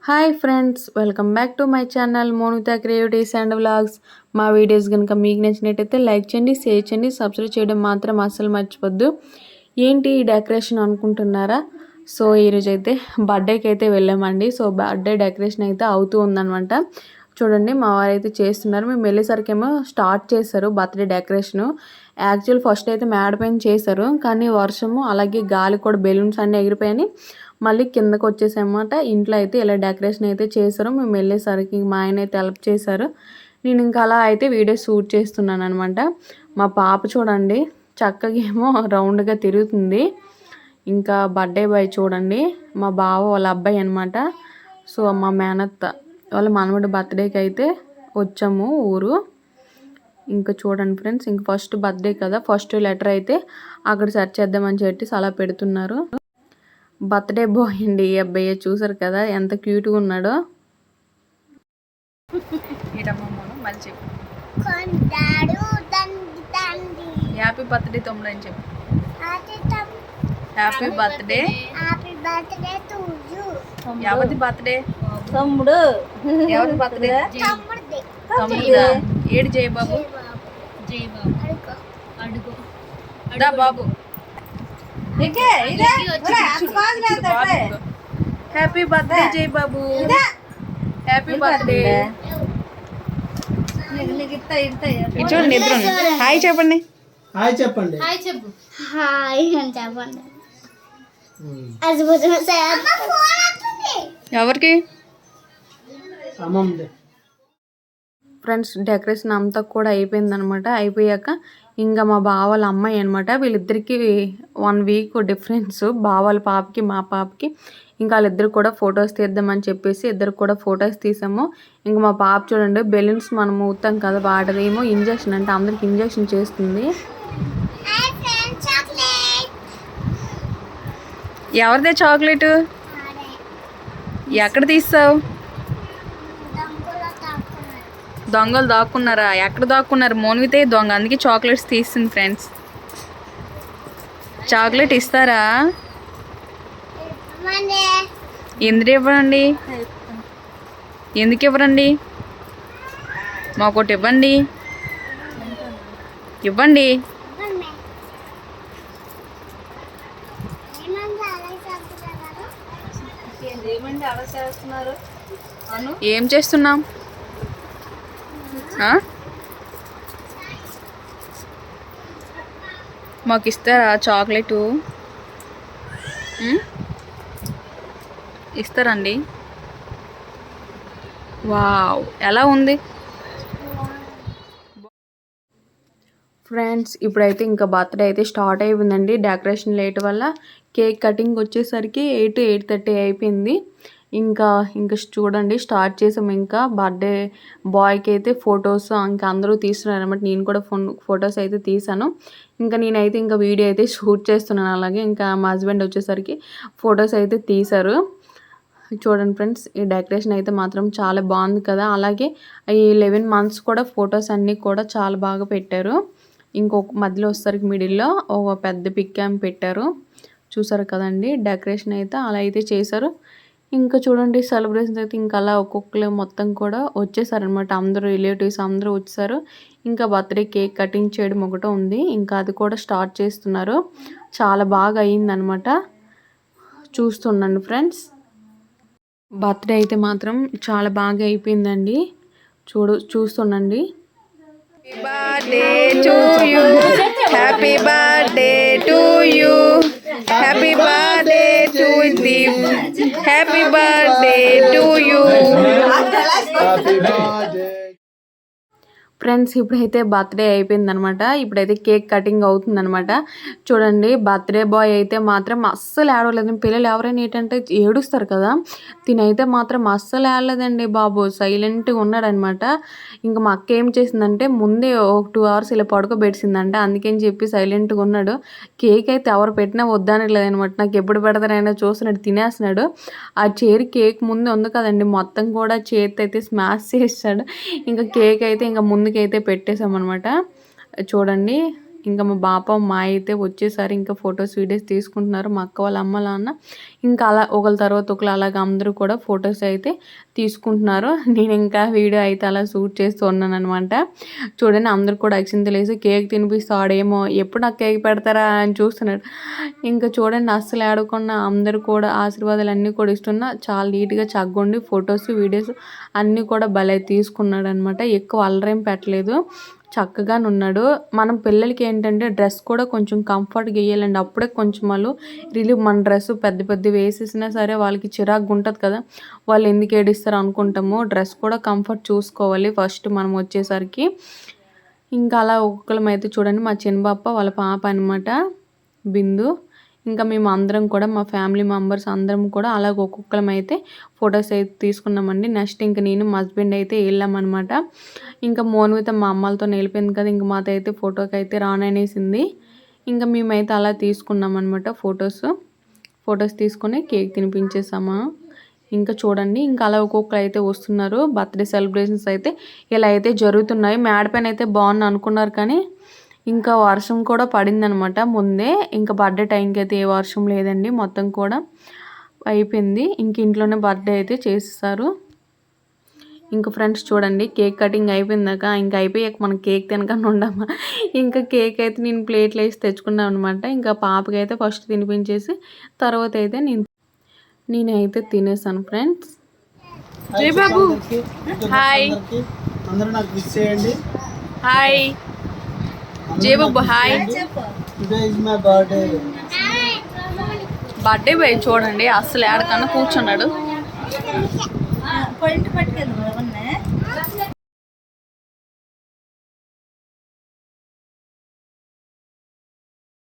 Hi friends, welcome back to my channel Monitha creatives and vlogs. మా videos కనుక మీకు నచ్చినట్టయితే లైక్ చేయండి, షేర్ చేయండి, సబ్స్క్రైబ్ చేయడం మాత్రం అస్సలు మర్చిపోద్దు. ఏంటి ఈ డెకరేషన్ అనుకుంటున్నారా? సో ఈరోజు అయితే బర్త్డేకి అయితే వెళ్ళామండి. సో బర్త్డే డెకరేషన్ అయితే అవుతూ ఉందన్నమాట. చూడండి మా వారు అయితే చేస్తున్నారు. మేము వెళ్ళేసరికేమో స్టార్ట్ చేశారు బర్త్డే డెకరేషను. యాక్చువల్ ఫస్ట్ అయితే మేడ పైన చేశారు, కానీ వర్షము అలాగే గాలి కూడా బెలూన్స్ అన్నీ ఎగిరిపోయాయి. మళ్ళీ కిందకు వచ్చేసామన్నమాట. ఇంట్లో అయితే ఇలా డెకరేషన్ అయితే చేశారు. మేము వెళ్ళేసరికి మా ఆయన అయితే హెల్ప్ చేశారు. నేను ఇంకా అలా అయితే వీడియో షూట్ చేస్తున్నాను అనమాట. మా పాప చూడండి చక్కగా ఏమో రౌండ్గా తిరుగుతుంది. ఇంకా బర్త్డే బాయ్ చూడండి మా బావ వాళ్ళ అబ్బాయి అనమాట. సో మా మేనత్త వాళ్ళ మనవడి బర్త్డేకి అయితే వచ్చాము ఊరు. ఇంకా చూడండి ఫ్రెండ్స్, ఇంక ఫస్ట్ బర్త్డే కదా, ఫస్ట్ లెటర్ అయితే అక్కడ సెర్చ్ చేద్దామని చెప్పి అలా పెడుతున్నారు. బర్త్డే బాయ్ అండి ఈ అబ్బాయి, చూసారు కదా ఎంత క్యూట్గా ఉన్నాడో. హ్యాపీ బర్త్డే తమ్ముడు అని చెప్పు. Happy birthday. ఎవరి బర్త్డే? తమ్ముడు. ఎవరి బర్త్డే? తమ్ముడా? ఏడు జయ బాబు. అడా బాబు. హ్యాపీ బర్త్డే జై బాబు. Happy birthday. చూడండి ఇద్దరు. హాయ్ చెప్పండి. హాయ్ చెప్పండి. హాయ్ చెప్పు. హాయ్ అని చెప్పండి. ఎవరికి? అమ్మమ్మ. ఫ్రెండ్స్ డెకరేషన్ అంతా కూడా అయిపోయిందనమాట. అయిపోయాక ఇంకా మా బావాళ్ళ అమ్మాయి అనమాట. వీళ్ళిద్దరికి 1 వీక్ డిఫరెన్స్, బావాళ్ళ పాపకి మా పాపకి. ఇంకా వాళ్ళిద్దరు కూడా ఫొటోస్ తీద్దామని చెప్పేసి ఇద్దరు కూడా ఫొటోస్ తీసాము. ఇంకా మా పాప చూడండి బెలూన్స్ మనం ఊతాం కదా, వాడదేమో ఇంజక్షన్ అంటే అందరికి ఇంజక్షన్ చేస్తుంది. ఎవరిదే చాక్లెట్? ఎక్కడ తీస్తావు? దొంగలు దాక్కున్నారా? ఎక్కడ దాక్కున్నారు? మోనితే దొంగ, అందుకే చాక్లెట్స్ తీస్తుంది. ఫ్రెండ్స్ చాక్లెట్ ఇస్తారా? ఎందుకు ఇవ్వరండి? ఎందుకు ఇవ్వరండి? మాకొకటి ఇవ్వండి. ఇవ్వండి. ఏం చేస్తున్నాం? మాకు ఇస్తారా చాక్లెటు? ఇస్తారండి. వావ్, ఎలా ఉంది ఫ్రెండ్స్? ఇప్పుడైతే ఇంకా బర్త్డే అయితే స్టార్ట్ అయిపోయిందండి. డెకరేషన్ లేట్ వల్ల కేక్ కటింగ్ వచ్చేసరికి 8 to 8:30 అయిపోయింది. ఇంకా చూడండి స్టార్ట్ చేసాం. ఇంకా బర్త్డే బాయ్కి అయితే ఫొటోస్ ఇంకా అందరూ తీస్తున్నారు అనమాట. నేను కూడా ఫొటోస్ అయితే తీసాను. ఇంకా నేనైతే ఇంకా వీడియో అయితే షూట్ చేస్తున్నాను. అలాగే ఇంకా మా హస్బెండ్ వచ్చేసరికి ఫొటోస్ అయితే తీశారు. చూడండి ఫ్రెండ్స్, ఈ డెకరేషన్ అయితే మాత్రం చాలా బాగుంది కదా. అలాగే ఈ 11 months కూడా ఫొటోస్ అన్నీ కూడా చాలా బాగా పెట్టారు. ఇంకొక మధ్యలో వచ్చేసరికి మిడిల్లో ఒక పెద్ద పిక్ క్యామ్ పెట్టారు. చూసారు కదండి డెకరేషన్ అయితే అలా అయితే చేశారు. ఇంకా చూడండి సెలబ్రేషన్స్ అయితే ఇంకా అలా ఒక్కొక్కరు మొత్తం కూడా వచ్చేసారనమాట. అందరూ రిలేటివ్స్ అందరూ వచ్చేసారు. ఇంకా బర్త్డే కేక్ కటింగ్ చేయడం ఒకటి ఉంది, ఇంకా అది కూడా స్టార్ట్ చేస్తున్నారు. చాలా బాగా అయ్యిందనమాట. చూస్తుండండి ఫ్రెండ్స్, బర్త్డే అయితే మాత్రం చాలా బాగా అయిపోయిందండి. చూస్తుండండి. Birthday to you, happy birthday to you, happy birthday to దిమ్, happy birthday to you. Friends ఇప్పుడైతే బర్త్డే అయిపోయిందనమాట. ఇప్పుడైతే కేక్ కటింగ్ అవుతుందనమాట. చూడండి బర్త్డే బాయ్ అయితే మాత్రం అస్సలు ఏడవలేదు. పిల్లలు ఎవరైనా ఏంటంటే ఏడుస్తారు కదా, తినైతే మాత్రం అస్సలు ఏడలేదండి బాబు, సైలెంట్గా ఉన్నాడనమాట. ఇంకా మా అక్క ఏం చేసిందంటే ముందే ఒక 2 hours ఇలా పడుకోబెట్టిందంట. అందుకని చెప్పి సైలెంట్గా ఉన్నాడు. కేక్ అయితే ఎవరు పెట్టినా వద్దనట్లేదనమాట. నాకు ఎప్పుడు పెడతారైనా చూస్తున్నాడు, తినేస్తున్నాడు. ఆ చేరి కేక్ ముందు ఉంది కదండి, మొత్తం కూడా చేతి అయితే స్మాష్ చేస్తాడు. ఇంకా కేక్ అయితే ఇంకా ముందుకైతే పెట్టేసామన్నమాట. చూడండి ఇంకా మా బాప మా అయితే వచ్చేసారి ఇంకా ఫొటోస్ వీడియోస్ తీసుకుంటున్నారు. మా అక్క వాళ్ళ అమ్మ నాన్న ఇంకా అలా ఒకళ్ళ తర్వాత ఒకరు అలాగ అందరూ కూడా ఫొటోస్ అయితే తీసుకుంటున్నారు. నేను ఇంకా వీడియో అయితే అలా షూట్ చేస్తూ ఉన్నాను అనమాట. చూడండి అందరు కూడా అక్షింతలు వేసి కేక్ తినిపిస్తాడేమో, ఎప్పుడు నాకు కేక్ పెడతారా అని చూస్తున్నాడు. ఇంకా చూడండి అస్సలు ఆడకుండా అందరూ కూడా ఆశీర్వాదాలు అన్నీ కూడా ఇస్తున్నా చాలా నీట్గా చగ్గొండి ఫొటోస్ వీడియోస్ అన్నీ కూడా భలే తీసుకున్నాడు అనమాట. ఎక్కువ అల్లరేం పెట్టలేదు, చక్కగానే ఉన్నాడు. మనం పిల్లలకి ఏంటంటే డ్రెస్ కూడా కొంచెం కంఫర్ట్గా వేయాలండి. అప్పుడే కొంచెం వాళ్ళు రిలీవ్. మన డ్రెస్ పెద్ద పెద్ద వేసేసినా సరే వాళ్ళకి చిరాకుగా ఉంటుంది కదా, వాళ్ళు ఎందుకు ఏడిస్తారు అనుకుంటాము. డ్రెస్ కూడా కంఫర్ట్ చూసుకోవాలి ఫస్ట్ మనం వచ్చేసరికి. ఇంకా అలా ఒక్కొక్కరం అయితే చూడండి మా చిన్నబాప వాళ్ళ పాప అనమాట బిందు. ఇంకా మేము అందరం కూడా మా ఫ్యామిలీ మెంబర్స్ అందరం కూడా అలాగ ఒక్కొక్కరం అయితే ఫొటోస్ అయితే తీసుకున్నామండి. నెక్స్ట్ ఇంకా నేను మా హస్బెండ్ అయితే వెళ్ళామన్నమాట. ఇంకా మోన్విత మా అమ్మలతో వెళ్ళిపోయింది కదా, ఇంకా మాతో అయితే ఫోటోకి అయితే రాననేసింది. ఇంకా మేమైతే అలా తీసుకున్నాం అనమాట ఫొటోస్ తీసుకొని కేక్ తినిపించేసామా. ఇంకా చూడండి ఇంకా అలా ఒక్కొక్కరు అయితే వస్తున్నారు. బర్త్డే సెలబ్రేషన్స్ అయితే ఇలా అయితే జరుగుతున్నాయి. మేడ పైన అయితే బాగుంది అనుకున్నారు కానీ ఇంకా వర్షం కూడా పడిందనమాట ముందే. ఇంకా బర్త్డే టైంకి అయితే ఏ వర్షం లేదండి, మొత్తం కూడా అయిపోయింది. ఇంక ఇంట్లోనే బర్త్డే అయితే చేసేసారు. ఇంకా ఫ్రెండ్స్ చూడండి కేక్ కటింగ్ అయిపోయిందాక ఇంకా అయిపోయాక మనం కేక్ తినకుండా ఉండమా. ఇంకా కేక్ అయితే నేను ప్లేట్లు వేసి తెచ్చుకున్నాను అనమాట. ఇంకా పాపకి అయితే ఫస్ట్ తినిపించేసి తర్వాత అయితే నేనైతే తినేసాను ఫ్రెండ్స్. జై బాబు హాయ్. హాయ్ జై బాబు హాయ్. బర్త్డే బాయ్ చూడండి అస్సలు ఏడకన్నా కూర్చున్నాడు.